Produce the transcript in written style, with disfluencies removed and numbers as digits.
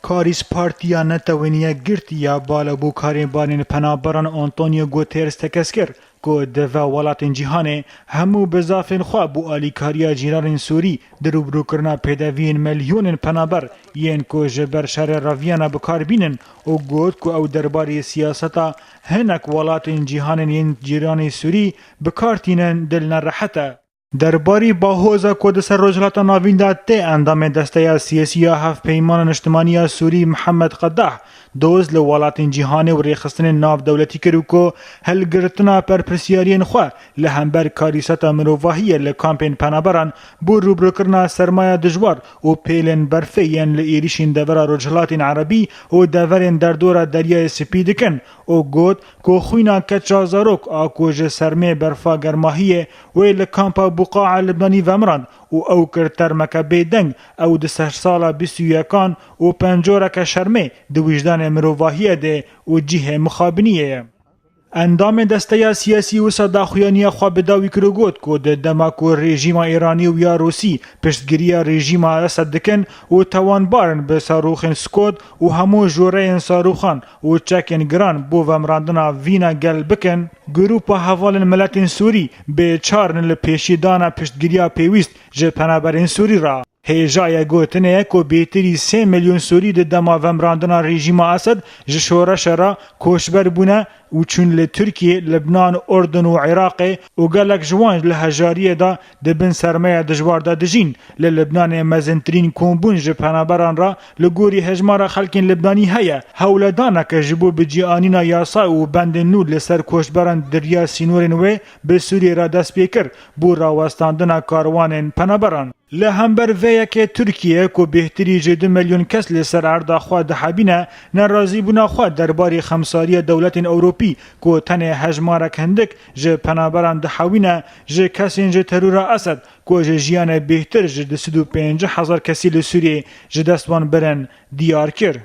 کاریس پارتیا نتوانیه گرتیا بالا بو کارین بانین پنابران آنتونیو گوترس تکس کرد که دو ولاتین جهان همو بزافین خواه بو آلیکاریا جیران سوری دروبرو کرنا پیدوین میلیون پنابر ین که جبر شهر راویانا بکار بینن و گوت که او درباری سیاستا هنک ولاتین جهان ین جیران سوری بکارتینن دل نرحته. درباری باهوزا کودس روجلات ناوین داده اندام دسته سیاسی هفت پیمان اجتماعی سوری محمد قدح دوز لولاتین جهان و ریخستن ناو دولتی کرو که هلگرتنا پر پرسیارین خواه لهمبر کاریستا مروواهی لکامپین پنابران بو روبرو کرنا سرمایه دجوار و پیلن برفین لئیریشین دورا روجلاتین عربی و دورین در دور دریای سپید کن و گوت که خوینا کچازاروک آکوژ سرمه برفا گرماهیه و لکامپا بقاع لبنانی ومران و او کرتر مکبه دنگ او ده 6 سالا 21 و پنجورک شرمه ده وجدان مروواهیه ده و جیه مخابنیه. اندام دسته سیاسی و صداخویانی خواه بداوی کرو گوت که ده دماکو رژیم ایرانی و یا روسی پشتگیری رژیم اسد دکن و توانبارن به ساروخن سکود و همو جوره ساروخان و چکن گران بو ومراندنا وینا گل بکن گروپ حوال ملت سوری به چارن لپیشیدان پشتگیری پیویست جه پنابرین سوری را. هیجای گوتنه که بیتری 3 میلیون سوری ده دما ومراندنا رژیم اسد جشورش را کوشبر بونه و چون لترکیه، لبنان، اردن و عراق و گلک جوان لهجاریه دا دبن سرمایه دجوار دا دجین للبنان مزنترین کمبون جپنابران را لگوری هجمار خلکین لبنانی هیا هولدانا که جبو بجیانینا یاسا و بند نود لسر کوشبران دریا سینورین و به سوری را دست بیکر بو راوستاندنا کاروان پنابران. لهمبر ویا که ترکیه که بهتری 2 میلیون کس لسر اردا خواه دحبینه نرازی بونا خواه درباری خمساری دولت اوروپی که تنه هجمارک هندک جه پنابران دحوینه جه کسین جه ترور اسد که جه جیان بهتر جه 250,000 کسی لسوری جه دستوان برن دیار کر.